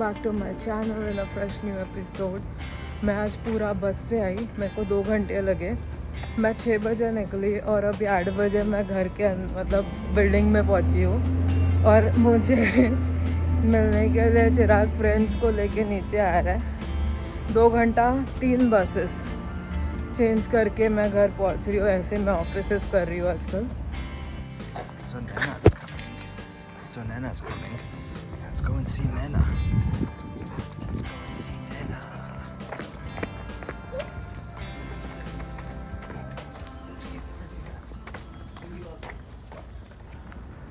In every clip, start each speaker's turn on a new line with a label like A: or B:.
A: Back to my channel in a fresh new episode. मैं आज पूरा बस से आई, मेरे को 2 घंटे लगे। मैं 6 बजे निकली और अभी 8 बजे मैं घर के मतलब बिल्डिंग में पहुंची हूँ। और मुझे मिलने के लिए चिराग फ्रेंड्स को लेके नीचे आ रहा है। 2 घंटा 3 बसेस चेंज करके मैं घर पहुंच रही हूँ। ऐसे मैं ऑफिसेस कर रही हूँ आजकल।
B: So Nana's coming. Nana's coming. Let's go and see Nana. Let's go and see Nana.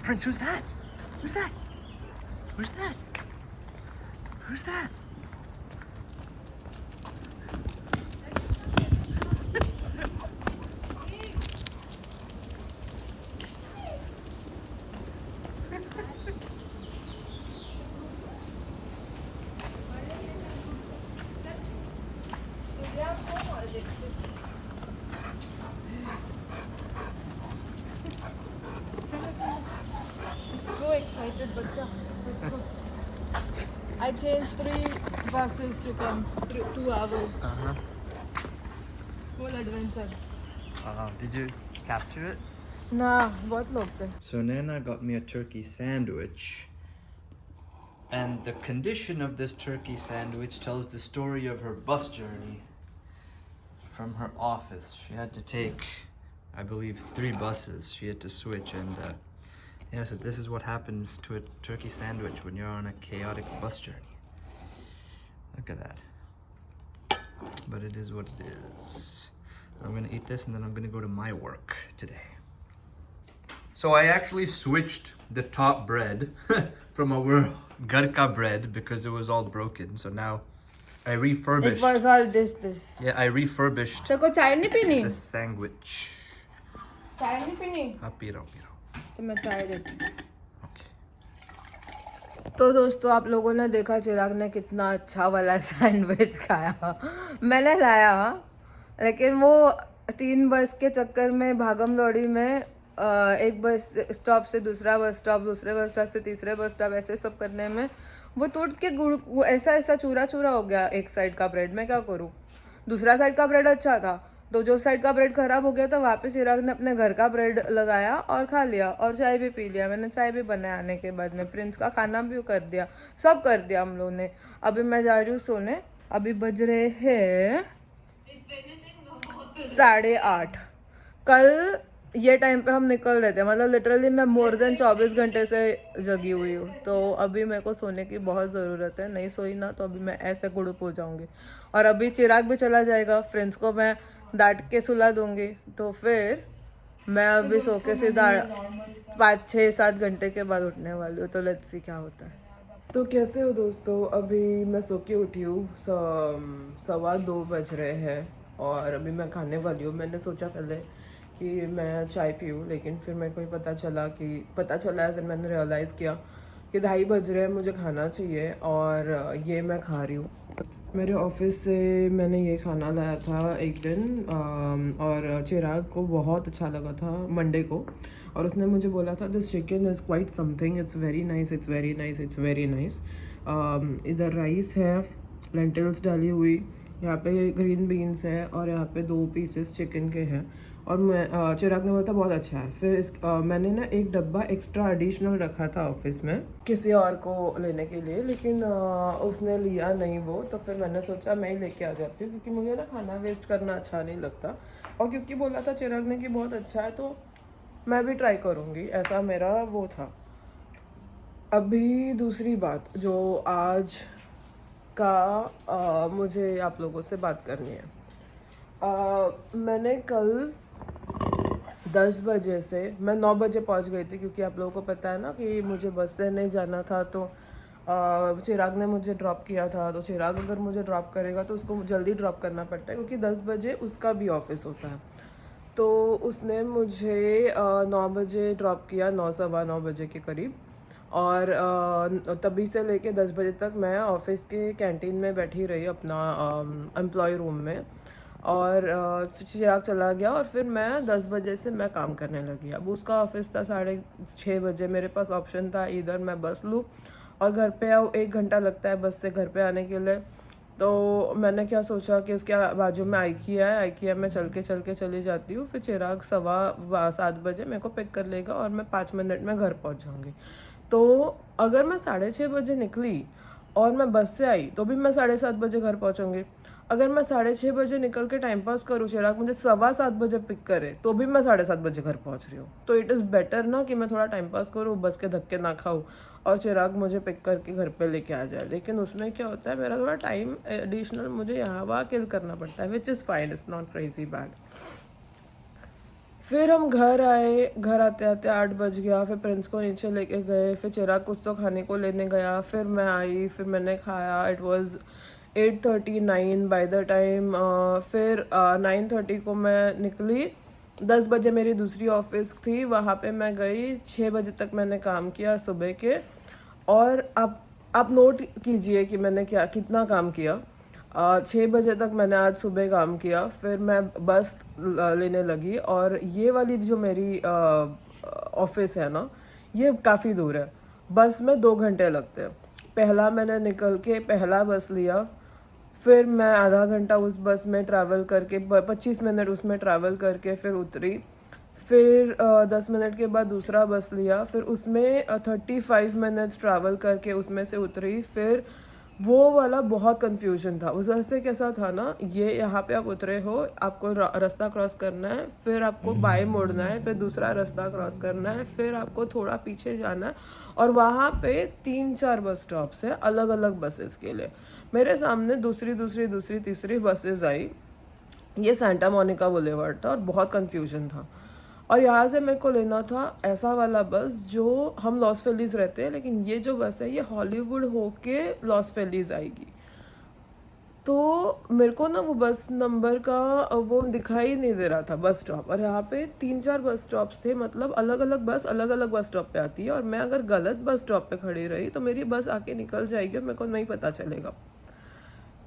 B: Prince, who's that? Who's that? Who's that? Who's that?
A: So excited, bacha. Let's go. I changed 3 buses to come 2 hours. Full adventure.
B: Did you capture it?
A: Nah, बहुत लोग थे.
B: So Nana got me a turkey sandwich. And the condition of this turkey sandwich tells the story of her bus journey from her office. She had to take, I believe, 3 buses. She had to switch, and yeah, so this is what happens to a turkey sandwich when you're on a chaotic bus journey. Look at that. But it is what it is. I'm gonna eat this and then I'm gonna go to my work today. So I actually switched the top bread from our garka bread because it was all broken. So now I refurbished.
A: It was all this.
B: Yeah, I refurbished
A: तेरे को चाय नहीं पीनी?
B: the sandwich.
A: चाय नहीं पीनी?
B: हाँ, P रहा हूँ.
A: तो मैं चाय देती हूँ.
B: Okay.
A: तो दोस्तों, आप लोगों ने देखा चिराग ने कितना अच्छा वाला सैंडविच खाया. मैंने लाया, लेकिन वो 3 बस के चक्कर में भागम दौड़ी में एक बस स्टॉप से दूसरा बस स्टॉप, दूसरे बस स्टॉप से तीसरे बस स्टॉप, ऐसे सब करने में वो टूट के गुड़ ऐसा चूरा हो गया. एक साइड का ब्रेड मैं क्या करूँ? दूसरा साइड का ब्रेड अच्छा था, तो जो साइड का ब्रेड खराब हो गया था वापस चिराग ने अपने घर का ब्रेड लगाया और खा लिया और चाय भी पी लिया. मैंने चाय भी बनाया आने के बाद में, प्रिंस का खाना भी कर दिया, सब कर दिया हम लोगों ने. अभी मैं जा रही हूँ सोने. अभी बज रहे हैं 8:30. कल ये टाइम पे हम निकल रहे थे, मतलब लिटरली मैं मोर देन 24 घंटे से जगी हुई हूँ. तो अभी मेरे को सोने की बहुत ज़रूरत है. नहीं सोई ना तो अभी मैं ऐसे गुड़ुप हो जाऊँगी. और अभी चिराग भी चला जाएगा, फ्रेंड्स को मैं डांट के सुला दूँगी. तो फिर मैं अभी सो के सीधा 5, 6, 7 घंटे के बाद उठने वाली हूँ. तो लेट्स सी क्या होता है. तो कैसे हो दोस्तों? अभी मैं सो के उठी हूँ. 2:15 बज रहे हैं और अभी मैं खाने वाली हूँ. मैंने सोचा पहले कि मैं चाय पीऊँ, लेकिन फिर मेरे को ही पता चला ऐसे मैंने रियलाइज़ किया कि 2:30 बज रहे हैं, मुझे खाना चाहिए. और ये मैं खा रही हूँ. मेरे ऑफिस से मैंने ये खाना लाया था एक दिन, और चिराग को बहुत अच्छा लगा था मंडे को. और उसने मुझे बोला था this chicken is quite something, it's very nice, it's very nice, it's very nice. इधर राइस है, लेंटिल्स डाली हुई, यहाँ पे ग्रीन बीन्स है और यहाँ पे 2 पीसेस चिकन के हैं. और मैं चिराग ने बोला था बहुत अच्छा है. फिर मैंने ना एक डब्बा एक्स्ट्रा एडिशनल रखा था ऑफिस में किसी और को लेने के लिए, लेकिन उसने लिया नहीं वो. तो फिर मैंने सोचा मैं ही लेके आ जाती हूँ, क्योंकि मुझे ना खाना वेस्ट करना अच्छा नहीं लगता. और क्योंकि बोला था चिराग ने कि बहुत अच्छा है, तो मैं भी ट्राई करूँगी, ऐसा मेरा वो था. अभी दूसरी बात जो आज का मुझे आप लोगों से बात करनी है. मैंने कल 10 बजे से मैं 9 बजे पहुंच गई थी, क्योंकि आप लोगों को पता है ना कि मुझे बस से नहीं जाना था. तो चिराग ने मुझे ड्रॉप किया था. तो चिराग अगर मुझे ड्रॉप करेगा तो उसको जल्दी ड्रॉप करना पड़ता है, क्योंकि 10 बजे उसका भी ऑफिस होता है. तो उसने मुझे 9 बजे ड्रॉप किया, 9, सवा 9 बजे के करीब. और तभी से लेके 10 बजे तक मैं ऑफिस के कैंटीन में बैठी रही, अपना एम्प्लॉय रूम में. और चिराग चला गया और फिर मैं 10 बजे से मैं काम करने लगी. अब उसका ऑफिस था 6:30 बजे. मेरे पास ऑप्शन था इधर मैं बस लूँ और घर पे आओ 1 घंटा लगता है बस से घर पे आने के लिए। तो मैंने क्या सोचा कि उसके बाजू में आइकिया है, आइकिया में चल के चली जाती हूँ, फिर चिराग 7:15 बजे मेरे को पिक कर लेगा और मैं 5 मिनट में घर पहुँच जाऊँगी। तो अगर मैं 6:30 बजे निकली और मैं बस से आई तो भी मैं 7:30 बजे घर पहुँचूँगी। अगर मैं 6:30 बजे निकल के टाइम पास करूँ, चिराग मुझे 7:15 बजे पिक करे, तो भी मैं 7:30 बजे घर पहुँच रही हूँ। तो इट इज़ बेटर ना कि मैं थोड़ा टाइम पास करूँ, बस के धक्के ना खाऊँ और चिराग मुझे पिक करके घर पे लेके आ जाए। लेकिन उसमें क्या होता है, मेरा थोड़ा टाइम एडिशनल मुझे यहाँ वहाँ किल करना पड़ता है, which is fine, it's not crazy bad. फिर हम घर आए, घर आते आते 8 बज गया। फिर प्रिंस को नीचे लेके गए, फिर चिराग कुछ तो खाने को लेने गया, फिर मैं आई, फिर मैंने खाया। It was 8:39 by the time. फिर 9:30 को मैं निकली। 10 बजे मेरी दूसरी ऑफिस थी, वहाँ पे मैं गई। 6 बजे तक मैंने काम किया सुबह के। और आप नोट कीजिए कि मैंने क्या कितना काम किया। 6 बजे तक मैंने आज सुबह काम किया, फिर मैं बस लेने लगी। और ये वाली जो मेरी ऑफिस है ना, ये काफ़ी दूर है, बस में 2 घंटे लगते हैं। पहला मैंने निकल के पहला बस लिया, फिर मैं आधा घंटा उस बस में ट्रैवल करके 25 मिनट उसमें ट्रैवल करके फिर उतरी। फिर 10 मिनट के बाद दूसरा बस लिया, फिर उसमें 35 मिनट्स ट्रैवल करके उसमें से उतरी। फिर वो वाला बहुत कंफ्यूजन था। उस रास्ते कैसा था ना, ये यहाँ पे आप उतरे हो, आपको रास्ता क्रॉस करना है, फिर आपको बाएं मुड़ना है, फिर दूसरा रास्ता क्रॉस करना है, फिर आपको थोड़ा पीछे जाना है, और वहाँ पे 3-4 बस स्टॉप्स है अलग अलग बसेस के लिए। मेरे सामने दूसरी तीसरी बसेस आई। ये सेंटा मोनिका बुलेवार्ड था और बहुत कंफ्यूजन था। और यहाँ से मेरे को लेना था ऐसा वाला बस जो, हम लॉस वेलीज रहते हैं, लेकिन ये जो बस है ये हॉलीवुड होके लॉस वेलीज आएगी। तो मेरे को ना वो बस नंबर का वो दिखाई नहीं दे रहा था बस स्टॉप। और यहाँ पे 3-4 बस स्टॉप्स थे, मतलब अलग अलग बस स्टॉप पे आती है, और मैं अगर गलत बस स्टॉप पे खड़ी रही तो मेरी बस आके निकल जाएगी और मेरे को नहीं पता चलेगा।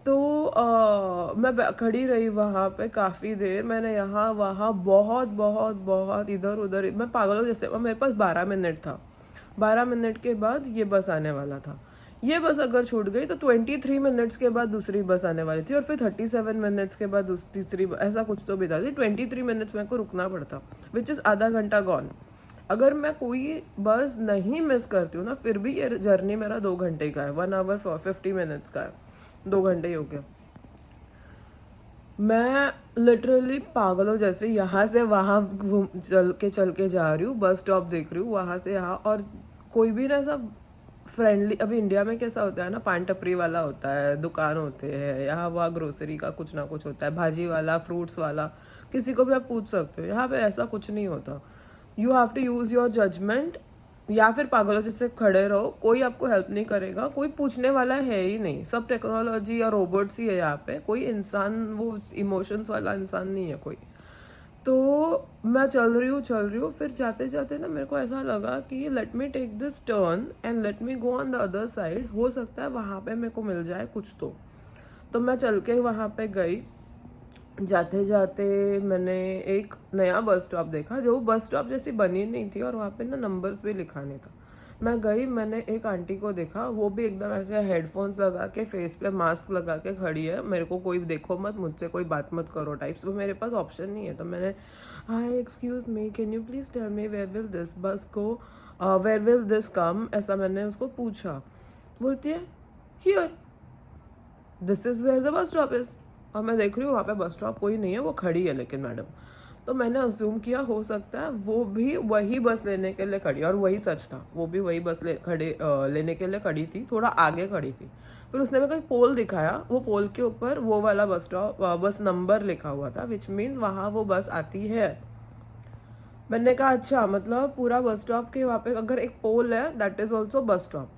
A: तो मैं खड़ी रही वहाँ पे काफ़ी देर। मैंने यहाँ वहाँ बहुत बहुत बहुत इधर उधर, मैं पागलों जैसे, और मेरे पास 12 मिनट था। 12 मिनट के बाद ये बस आने वाला था। ये बस अगर छूट गई तो 23 मिनट्स के बाद दूसरी बस आने वाली थी, और फिर 37 मिनट्स के बाद तीसरी, ऐसा कुछ तो भी था। 23 मिनट्स मेरे को रुकना पड़ता, विच इज़ आधा घंटा गॉन। अगर मैं कोई बस नहीं मिस करती हूँ ना, फिर भी ये जर्नी मेरा 2 घंटे का है, 1 आवर 50 मिनट्स का है, 2 घंटे ही हो गए। मैं लिटरली पागलों जैसे यहाँ से वहाँ चल के जा रही हूँ, बस स्टॉप देख रही हूँ वहाँ से यहाँ, और कोई भी ना सब फ्रेंडली। अभी इंडिया में कैसा होता है ना, पान टपरी वाला होता है, दुकान होते हैं, यहाँ वहाँ ग्रोसरी का कुछ ना कुछ होता है, भाजी वाला, फ्रूट्स वाला, किसी को भी आप पूछ सकते हो। यहाँ पे ऐसा कुछ नहीं होता। You have to use your judgement, या फिर पागलों जैसे खड़े रहो, कोई आपको हेल्प नहीं करेगा, कोई पूछने वाला है ही नहीं। सब टेक्नोलॉजी या रोबोट्स ही है यहाँ पे, कोई इंसान, वो इमोशंस वाला इंसान नहीं है कोई। तो मैं चल रही हूँ, फिर जाते जाते ना मेरे को ऐसा लगा कि let me take this turn and let me go on the other side, हो सकता है वहाँ पे मेरे को मिल जाए कुछ। तो मैं चल के वहाँ पे गई। जाते जाते मैंने एक नया बस स्टॉप देखा, जो बस स्टॉप जैसी बनी नहीं थी, और वहाँ पे ना नंबर्स भी लिखा नहीं था। मैं गई, मैंने एक आंटी को देखा, वो भी एकदम ऐसे हेडफोन्स लगा के, फेस पे मास्क लगा के खड़ी है। मेरे को कोई देखो मत, मुझसे कोई बात मत करो टाइप्स, वो मेरे पास ऑप्शन नहीं है। तो मैंने, hi excuse me, can you please tell me where will this bus go, where will this come, ऐसा मैंने उसको पूछा। बोलती है here, this is where the bus stop is. और मैं देख रही हूँ वहाँ पे बस स्टॉप कोई नहीं है, वो खड़ी है लेकिन मैडम। तो मैंने अज्यूम किया हो सकता है वो भी वही बस लेने के लिए खड़ी, और वही सच था, वो भी वही बस लेने के लिए खड़ी थी, थोड़ा आगे खड़ी थी। फिर उसने मेरे को एक पोल दिखाया, वो पोल के ऊपर वो वाला बस नंबर लिखा हुआ था, विच मीन्स वहाँ वो बस आती है। मैंने कहा अच्छा, मतलब पूरा बस स्टॉप के वहाँ पे अगर एक पोल है, that is also bus stop.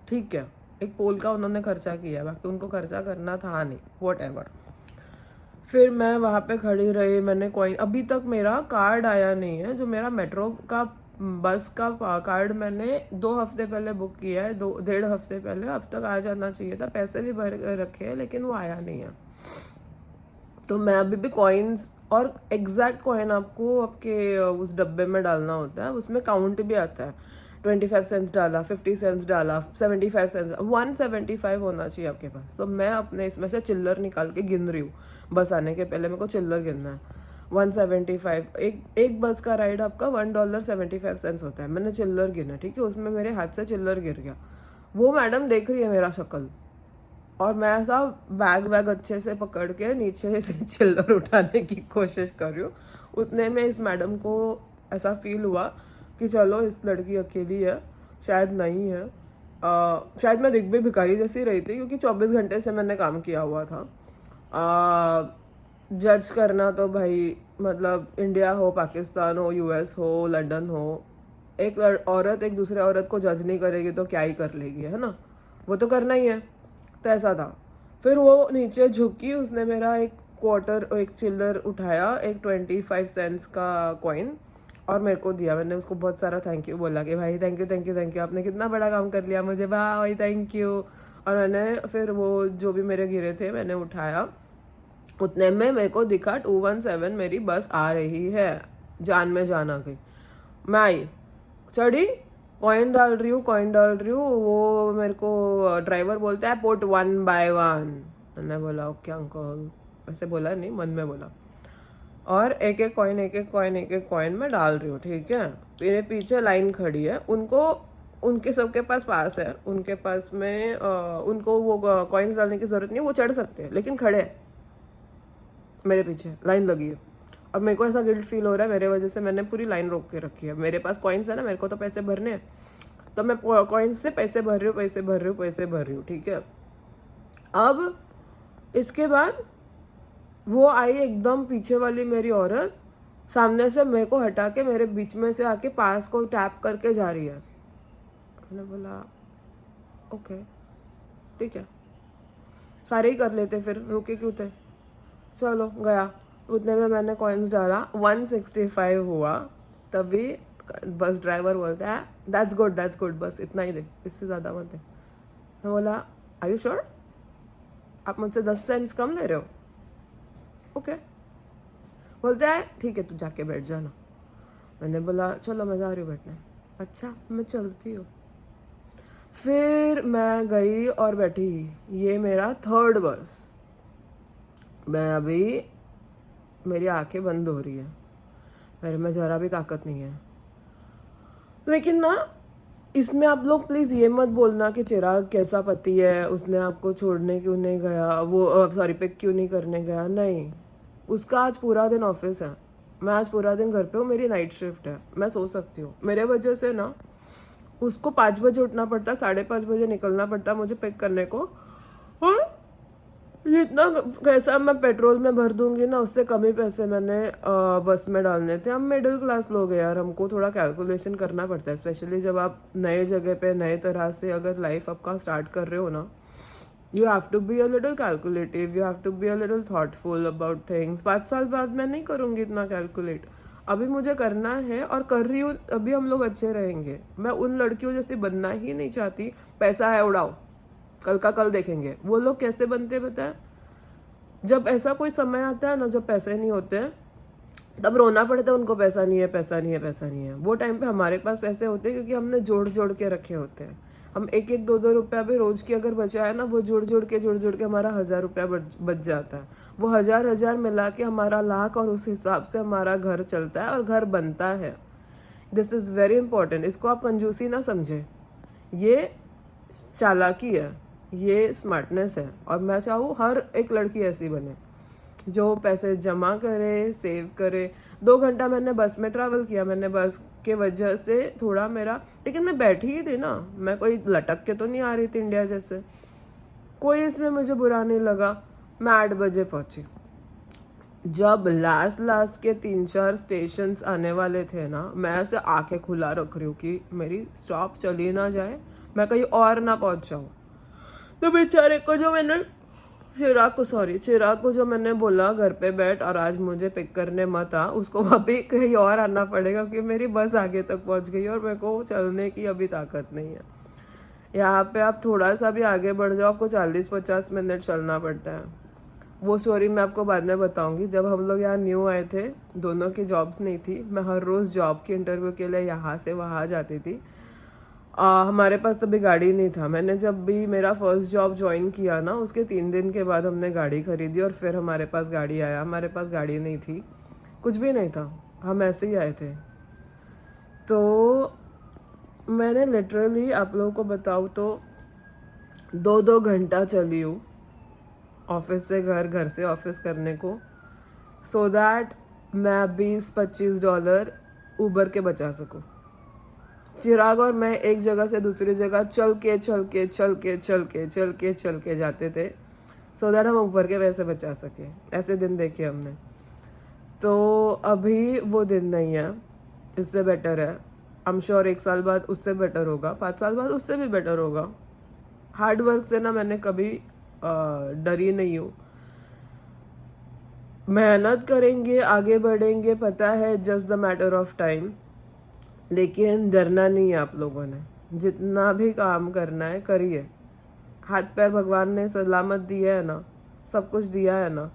A: ठीक है, एक पोल का उन्होंने खर्चा किया, बाकी उनको खर्चा करना था नहीं, वॉट एवर। फिर मैं वहाँ पे खड़ी रही, मैंने कॉइन, अभी तक मेरा कार्ड आया नहीं है, जो मेरा मेट्रो का बस का कार्ड मैंने 2 हफ्ते पहले बुक किया है, 1.5 हफ्ते पहले, अब तक आ जाना चाहिए था, पैसे भी भर रखे हैं, लेकिन वो आया नहीं है। तो मैं अभी भी कॉइन्स, और एग्जैक्ट कॉइन आपको आपके उस डब्बे में डालना होता है, उसमें काउंट भी आता है। 25 सेंट्स डाला, 50 सेंट्स डाला, 75 सेंट्स, 175 होना चाहिए आपके पास। तो मैं अपने इसमें से चिल्लर निकाल के गिन रही हूँ, बस आने के पहले मेरे को चिल्लर गिनना है। 175, एक बस का राइड आपका $1.75 होता है। मैंने चिल्लर गिना, ठीक है, उसमें मेरे हाथ से चिल्लर गिर गया। वो मैडम देख रही है मेरा शक्ल, और मैं ऐसा बैग अच्छे से पकड़ के नीचे से चिल्लर उठाने की कोशिश कर रही हूँ। उतने में इस मैडम को ऐसा फील हुआ कि चलो इस लड़की अकेली है, शायद नहीं है। शायद मैं दिख भी भिखारी जैसी रही थी, क्योंकि 24 घंटे से मैंने काम किया हुआ था। जज करना तो भाई, मतलब इंडिया हो, पाकिस्तान हो, यूएस हो, लंदन हो, एक औरत एक दूसरे औरत को जज नहीं करेगी तो क्या ही कर लेगी, है ना, वो तो करना ही है। तो ऐसा था। फिर वो नीचे झुकी, उसने मेरा एक चिल्लर उठाया, एक 25 सेंट्स का कॉइन, और मेरे को दिया। मैंने उसको बहुत सारा थैंक यू बोला कि भाई थैंक यू, आपने कितना बड़ा काम कर लिया मुझे, भाई थैंक यू। और मैंने फिर वो जो भी मेरे गिरे थे मैंने उठाया। उतने में मेरे को दिखा 217 मेरी बस आ रही है, जान में जान आ गई। मैं आई, चढ़ी, कॉइन डाल रही हूँ। वो मेरे को ड्राइवर बोलता है पुट 1 by 1। मैंने बोला ओके अंकल, ऐसे बोला नहीं, मन में बोला। और एक एक कॉइन मैं डाल रही हूँ, ठीक है। मेरे पीछे लाइन खड़ी है, उनके सबके पास है, उनके पास में उनको वो कॉइन्स डालने की जरूरत नहीं है, वो चढ़ सकते हैं, लेकिन खड़े हैं मेरे पीछे, लाइन लगी है। अब मेरे को ऐसा गिल्ट फील हो रहा है, मेरे वजह से मैंने पूरी लाइन रोक के रखी है। मेरे पास कॉइन्स है ना, मेरे को तो पैसे भरने हैं, तो मैं कॉइन्स से पैसे भर रही हूँ, ठीक है। अब इसके बाद वो आई एकदम पीछे वाली मेरी औरत, सामने से मेरे को हटा के मेरे बीच में से आके पास को टैप करके जा रही है। मैंने बोला ओके ठीक है, सारे ही कर लेते, फिर रुके क्यों थे, चलो गया। उतने में मैंने कॉइन्स डाला, 165 हुआ। तभी बस ड्राइवर बोलता है दैट्स गुड, बस इतना ही दे, इससे ज़्यादा मत दे। मैं बोला आर यू श्योर, आप मुझसे 10 सेंट्स कम ले रहे हो? ओके। बोलते हैं ठीक है तू जाके बैठ जाना। मैंने बोला चलो मैं जा रही हूँ बैठने। अच्छा मैं चलती हूँ। फिर मैं गई और बैठी, ये मेरा 3rd बस। मैं अभी, मेरी आंखें बंद हो रही है, मेरे में ज़रा भी ताकत नहीं है। लेकिन ना इसमें आप लोग प्लीज़ ये मत बोलना कि चिराग कैसा पति है, उसने आपको छोड़ने क्यों नहीं गया, वो सॉरी पिक क्यों नहीं करने गया। नहीं, उसका आज पूरा दिन ऑफिस है, मैं आज पूरा दिन घर पे हूँ, मेरी नाइट शिफ्ट है, मैं सो सकती हूँ। मेरे वजह से ना उसको 5 बजे उठना पड़ता, 5:30 बजे निकलना पड़ता मुझे पिक करने को। और जितना पैसा मैं पेट्रोल में भर दूंगी ना, उससे कम ही पैसे मैंने बस में डालने थे। हम मिडिल क्लास लोग हैं यार, हमको थोड़ा कैलकुलेशन करना पड़ता है, स्पेशली जब आप नए जगह पे नए तरह से अगर लाइफ आपका स्टार्ट कर रहे हो ना। You have to be a little calculative, you have to be a little thoughtful about things. 5 साल बाद मैं नहीं करूँगी इतना कैलकुलेट, अभी मुझे करना है और कर रही हूँ, अभी हम लोग अच्छे रहेंगे। मैं उन लड़कियों जैसे बनना ही नहीं चाहती, पैसा है उड़ाओ, कल का कल देखेंगे। वो लोग कैसे बनते बताए, जब ऐसा कोई समय आता है ना जब पैसे नहीं होते हैं, तब रोना पड़ता है उनको, पैसा नहीं है। वो टाइम पे हमारे पास पैसे होते हैं क्योंकि हमने जोड़ के रखे होते हैं। हम 1-1, 2-2 रुपया भी रोज की अगर बचा है ना, वो जोड़ के हमारा 1000 रुपया बच जाता है। वो 1000 मिला के हमारा लाख, और उस हिसाब से हमारा घर चलता है और घर बनता है। This is very important. इसको आप कंजूसी ना समझे, ये चालाकी है, ये स्मार्टनेस है। और मैं चाहूँ हर एक लड़की ऐसी बने जो पैसे जमा करे, सेव करे। 2 घंटा मैंने बस में ट्रैवल किया, मैंने बस के वजह से थोड़ा मेरा, लेकिन मैं बैठी ही थी ना, मैं कोई लटक के तो नहीं आ रही थी इंडिया जैसे, कोई इसमें मुझे बुरा नहीं लगा। मैं 8 बजे पहुंची। जब लास्ट के 3-4 स्टेशंस आने वाले थे ना, मैं ऐसे आंखें खुला रख रही हूँ कि मेरी स्टॉप चली ना जाए, मैं कहीं और ना पहुंच जाऊँ। तो बेचारे को जो मैंने चिराग को जो मैंने बोला घर पे बैठ और आज मुझे पिक करने मत आ, उसको अभी कहीं और आना पड़ेगा क्योंकि मेरी बस आगे तक पहुंच गई और मेरे को चलने की अभी ताकत नहीं है। यहाँ पे आप थोड़ा सा भी आगे बढ़ जाओ, आपको 40-50 मिनट चलना पड़ता है। वो स्टोरी मैं आपको बाद में बताऊंगी। जब हम लोग यहाँ न्यू आए थे, दोनों की जॉब्स नहीं थी, मैं हर रोज़ जॉब के इंटरव्यू के लिए यहाँ से वहाँ जाती थी। हमारे पास तभी गाड़ी नहीं था। मैंने जब भी मेरा फर्स्ट जॉब ज्वाइन किया ना, उसके 3 दिन के बाद हमने गाड़ी खरीदी और फिर हमारे पास गाड़ी आया। हमारे पास गाड़ी नहीं थी, कुछ भी नहीं था, हम ऐसे ही आए थे। तो मैंने लिटरली, आप लोगों को बताऊँ तो 2-2 घंटा चली हूँ ऑफिस से घर, घर से ऑफिस करने को, सो दैट मैं $20-25 ऊबर के बचा सकूँ। चिराग और मैं एक जगह से दूसरी जगह चल के जाते थे, सो दैट हम ऊपर के पैसे बचा सके। ऐसे दिन देखे हमने। तो अभी वो दिन नहीं है, इससे बेटर है। आई एम श्योर 1 साल बाद उससे बेटर होगा, 5 साल बाद उससे भी बेटर होगा। हार्ड वर्क से ना मैंने कभी डरी नहीं हूँ। मेहनत करेंगे, आगे बढ़ेंगे, पता है, just the matter of time. लेकिन डरना नहीं है आप लोगों ने। जितना भी काम करना है करिए। हाथ पैर भगवान ने सलामत दिया है ना, सब कुछ दिया है ना,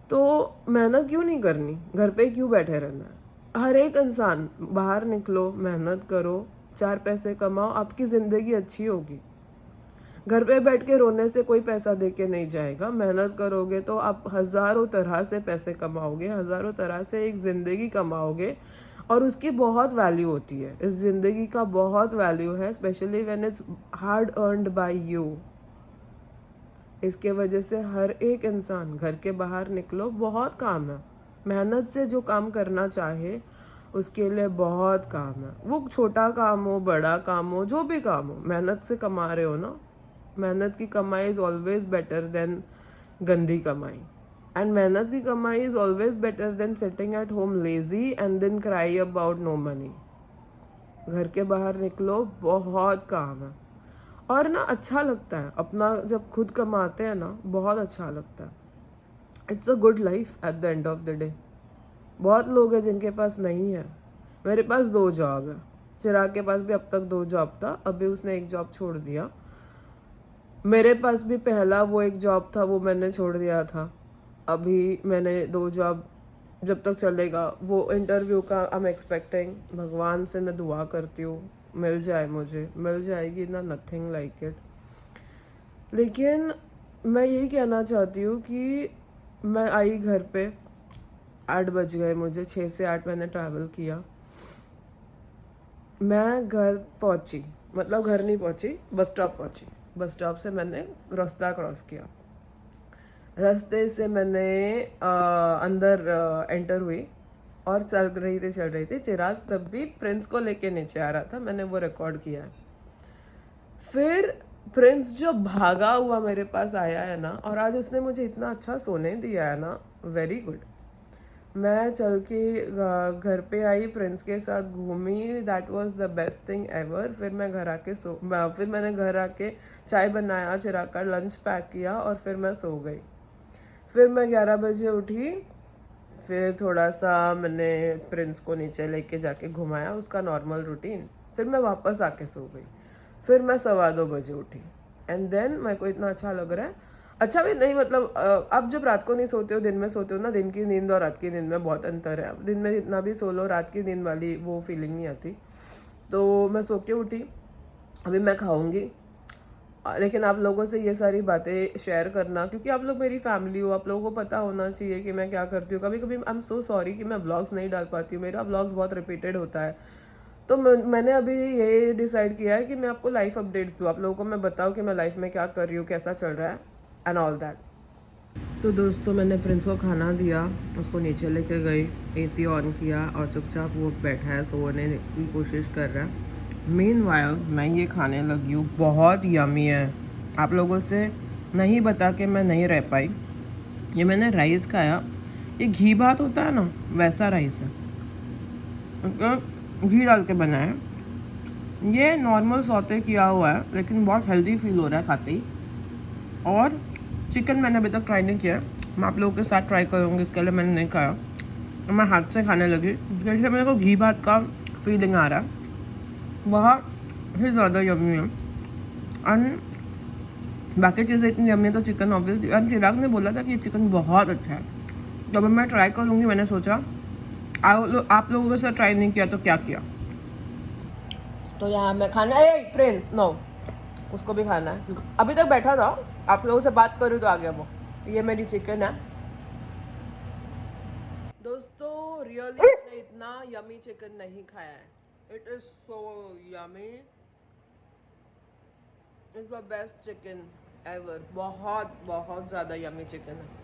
A: तो मेहनत क्यों नहीं करनी? घर पे क्यों बैठे रहना है? हर एक इंसान बाहर निकलो, मेहनत करो, 4 पैसे कमाओ, आपकी ज़िंदगी अच्छी होगी। घर पे बैठ के रोने से कोई पैसा दे के नहीं जाएगा। मेहनत करोगे तो आप हज़ारों तरह से पैसे कमाओगे, हज़ारों तरह से एक ज़िंदगी कमाओगे, और उसकी बहुत वैल्यू होती है। इस ज़िंदगी का बहुत वैल्यू है, specially when it's hard earned bye you. इसके वजह से हर एक इंसान घर के बाहर निकलो, बहुत काम है। मेहनत से जो काम करना चाहे उसके लिए बहुत काम है। वो छोटा काम हो, बड़ा काम हो, जो भी काम हो, मेहनत से कमा रहे हो ना, मेहनत की कमाई इज़ ऑलवेज बेटर देन गंदी कमाई। एंड मेहनत की कमाई is always better than sitting at home lazy and then cry about no money. घर के बाहर निकलो, बहुत काम है। और ना अच्छा लगता है अपना, जब खुद कमाते हैं ना, बहुत अच्छा लगता है। It's a good life at the end of the day. बहुत लोग हैं जिनके पास नहीं है। मेरे पास 2 जॉब है। चिराग के पास भी अब तक 2 जॉब था, अभी उसने 1 जॉब छोड़ दिया। मेरे पास भी पहला वो 1 जॉब था, वो मैंने छोड़ दिया था। अभी मैंने 2 जॉब, जब तक चलेगा वो इंटरव्यू का आई एम एक्सपेक्टिंग, भगवान से मैं दुआ करती हूँ मिल जाए, मुझे मिल जाएगी ना, नथिंग लाइक इट। लेकिन मैं यही कहना चाहती हूँ कि मैं आई घर पे, 8 बज गए मुझे, 6 से 8 मैंने ट्रैवल किया। मैं घर पहुँची, मतलब घर नहीं पहुँची, बस स्टॉप पहुँची। बस स्टॉप से मैंने रास्ता क्रॉस किया, रास्ते से मैंने अंदर एंटर हुई और चल रही थी। चिराग तब भी प्रिंस को लेके नीचे आ रहा था, मैंने वो रिकॉर्ड किया है। फिर प्रिंस जो भागा हुआ मेरे पास आया है ना, और आज उसने मुझे इतना अच्छा सोने दिया है ना, वेरी गुड। मैं चल के घर पे आई, प्रिंस के साथ घूमी, that was the best thing ever. फिर मैं घर आके फिर मैंने घर आके चाय बनाया, चिराग का लंच पैक किया और फिर मैं सो गई। फिर मैं 11 बजे उठी, फिर थोड़ा सा मैंने प्रिंस को नीचे लेके जाके घुमाया, उसका नॉर्मल रूटीन। फिर मैं वापस आके सो गई। फिर मैं 2:15 बजे उठी एंड देन मेरे को इतना अच्छा लग रहा है। अच्छा भी नहीं, मतलब आप जब रात को नहीं सोते हो, दिन में सोते हो ना, दिन की नींद और रात की नींद में बहुत अंतर है। दिन में जितना भी सो लो, रात की नींद वाली वो फीलिंग नहीं आती। तो मैं सो के उठी, अभी मैं खाऊंगी। लेकिन आप लोगों से ये सारी बातें शेयर करना, क्योंकि आप लोग मेरी फैमिली हो, आप लोगों को पता होना चाहिए कि मैं क्या करती हूँ। कभी कभी आई एम सो सॉरी कि मैं व्लॉग्स नहीं डाल पाती हूँ, मेरा व्लॉग्स बहुत रिपीटेड होता है। तो मैंने अभी ये डिसाइड किया है कि मैं आपको लाइफ अपडेट्स दूँ, आप लोगों को मैं बताऊँ कि मैं लाइफ में क्या कर रही हूँ, कैसा चल रहा है एंड ऑल दैट। तो दोस्तों, मैंने प्रिंस को खाना दिया, उसको नीचे लेके गई, एसी ऑन किया और चुपचाप वो बैठा है, सोने की कोशिश कर रहा है। मीनवाइल मैं ये खाने लगी हूँ, बहुत यमी है। आप लोगों से नहीं बता के मैं नहीं रह पाई। ये मैंने राइस खाया, ये घी भात होता है ना, वैसा राइस है, घी डाल के बना है। ये नॉर्मल सौते किया हुआ है, लेकिन बहुत हेल्दी फील हो रहा है खाते ही। और चिकन मैंने अभी तक ट्राई नहीं किया, मैं आप लोगों के साथ ट्राई करूँगी, इसके लिए मैंने नहीं खाया। तो मैं हाथ से खाने लगी, जैसे मेरे को घी भात का फीलिंग आ रहा है, बहुत ही ज़्यादा यम्मी है। एंड बाकी चीज़ें इतनी यम्मी है तो चिकन ऑब्वियसली। एंड चिराग ने बोला था कि ये चिकन बहुत अच्छा है, तो अब मैं ट्राई करूँगी। मैंने सोचा आप लोगों के साथ ट्राई नहीं किया तो क्या किया। तो यहाँ मैं खाना प्रिंस नो उसको भी खाना है क्योंकि अभी तक बैठा था आप लोगों से बात करूँ तो आ गया वो। ये मेरी चिकन है दोस्तों। रियली मैंने इतना यमी चिकन नहीं खाया है। It is so yummy. It's the best chicken ever. बहुत बहुत ज़्यादा यमी चिकन है।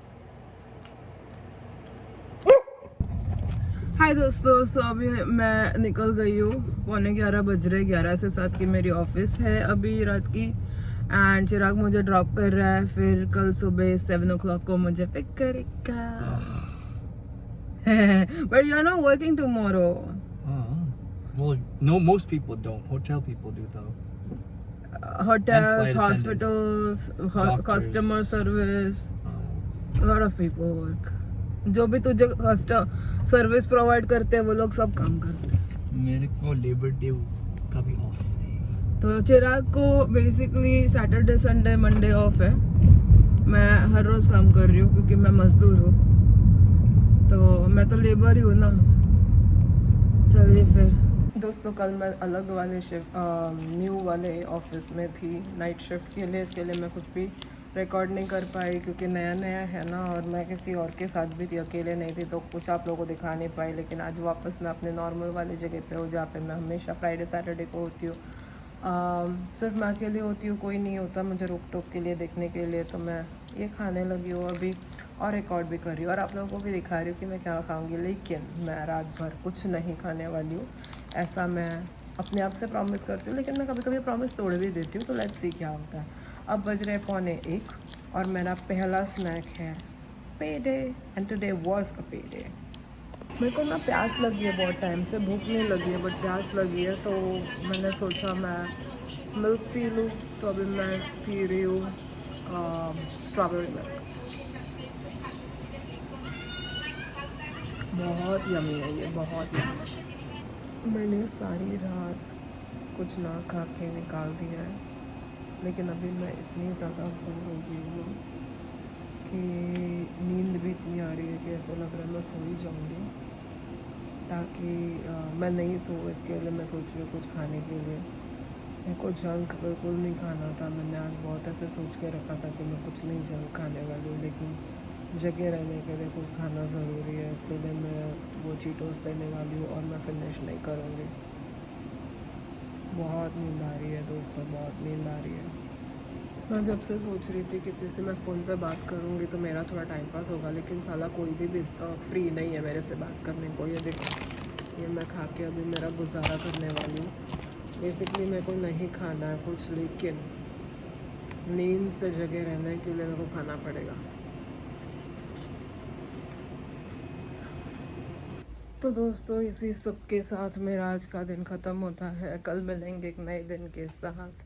A: हाय दोस्तों, सो अभी मैं निकल गई हूँ। 11:15 बज रहे। 11 से 7 की मेरी ऑफिस है अभी रात की। एंड चिराग मुझे ड्रॉप कर रहा है, फिर कल सुबह 7 o'clock को मुझे पिक करेगा। But you are not working tomorrow.
C: Well, no, most people don't. Hotel people do though.
A: Hotels,
C: flight
A: hospitals,
C: Doctors.
A: customer service, a lot of people work. जो भी तुझे सर्विस प्रोवाइड करते हैं वो लोग सब काम करते हैं।
C: मेरे को लेबर डे का भी ऑफ है।
A: तो चिराग को basically Saturday Sunday Monday of है। मैं हर रोज काम कर रही हूँ क्योंकि मैं मजदूर हूँ, तो मैं तो लेबर ही हूँ ना। चलिए फिर दोस्तों, कल मैं अलग वाले शिफ्ट न्यू वाले ऑफिस में थी नाइट शिफ्ट के लिए। इसके लिए मैं कुछ भी रिकॉर्ड नहीं कर पाई क्योंकि नया नया है ना, और मैं किसी और के साथ भी थी, अकेले नहीं थी, तो कुछ आप लोगों को दिखा नहीं पाई। लेकिन आज वापस मैं अपने नॉर्मल वाली जगह पे हूँ जहाँ पे मैं हमेशा फ्राइडे सैटरडे को होती हूँ। सिर्फ मैं अकेली होती हूँ, कोई नहीं होता मुझे रोक टोक के लिए देखने के लिए। तो मैं ये खाने लगी हूँ अभी और रिकॉर्ड भी कर रही हूँ और आप लोगों को भी दिखा रही हूँ कि मैं क्या खाऊंगी। लेकिन मैं रात भर कुछ नहीं खाने वाली हूँ, ऐसा मैं अपने आप से प्रॉमिस करती हूँ। लेकिन मैं कभी कभी प्रॉमिस तोड़ भी देती हूँ, तो लेट्स सी क्या होता है। अब बज रहे 12:45 और मेरा पहला स्नैक है पेडे, एंड टुडे वाज अ पेडे। मेरे को ना प्यास लगी है बहुत टाइम से, भूख नहीं लगी है बट प्यास लगी है, तो मैंने सोचा मैं मिल्क पी लूँ। तो अभी मैं पी रही हूँ स्ट्रॉबेरी मिल्क। बहुत यमी है ये, बहुत यमी। मैंने सारी रात कुछ ना खा के निकाल दिया है, लेकिन अभी मैं इतनी ज़्यादा बोर हो गई हूँ कि नींद भी इतनी आ रही है कि ऐसा लग रहा है मैं सो ही जाऊँगी। ताकि मैं नहीं सो, इसके लिए मैं सोच रही हूँ कुछ खाने के लिए। मेरे को जंक बिल्कुल नहीं खाना था। मैंने आज बहुत ऐसे सोच के रखा था कि मैं कुछ नहीं जंक खाने वाली हूँ, लेकिन जगह रहने के लिए कुछ खाना ज़रूरी है। इसके लिए मैं वो चीटोस लेने वाली हूँ और मैं फिनिश नहीं करूँगी। बहुत नींद आ रही है दोस्तों, बहुत नींद आ रही है। मैं जब से सोच रही थी किसी से मैं फ़ोन पे बात करूँगी तो मेरा थोड़ा टाइम पास होगा, लेकिन साला कोई भी फ्री नहीं है मेरे से बात करने को। ये देखो, ये मैं खा के अभी मेरा गुजारा करने वाली हूँ। बेसिकली मेरे को नहीं खाना है कुछ, लेकिन नींद से जगह रहने के लिए मेरे को खाना पड़ेगा। तो दोस्तों, इसी सब के साथ मेरा आज का दिन ख़त्म होता है। कल मिलेंगे एक नए दिन के साथ,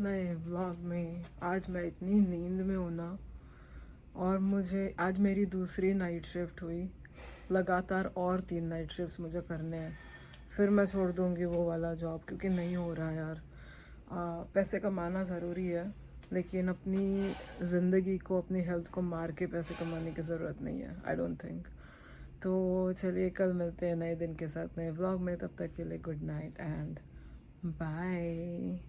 A: नए व्लॉग में। आज मैं इतनी नींद में हूँ ना, और मुझे आज मेरी दूसरी नाइट शिफ्ट हुई। लगातार और 3 नाइट शिफ्ट्स मुझे करने हैं, फिर मैं छोड़ दूँगी वो वाला जॉब क्योंकि नहीं हो रहा यार। पैसे कमाना ज़रूरी है, लेकिन अपनी ज़िंदगी को, अपनी हेल्थ को मार के पैसे कमाने की ज़रूरत नहीं है, आई डोंट थिंक। तो चलिए, कल मिलते हैं नए दिन के साथ नए व्लॉग में। तब तक के लिए गुड नाइट एंड बाय।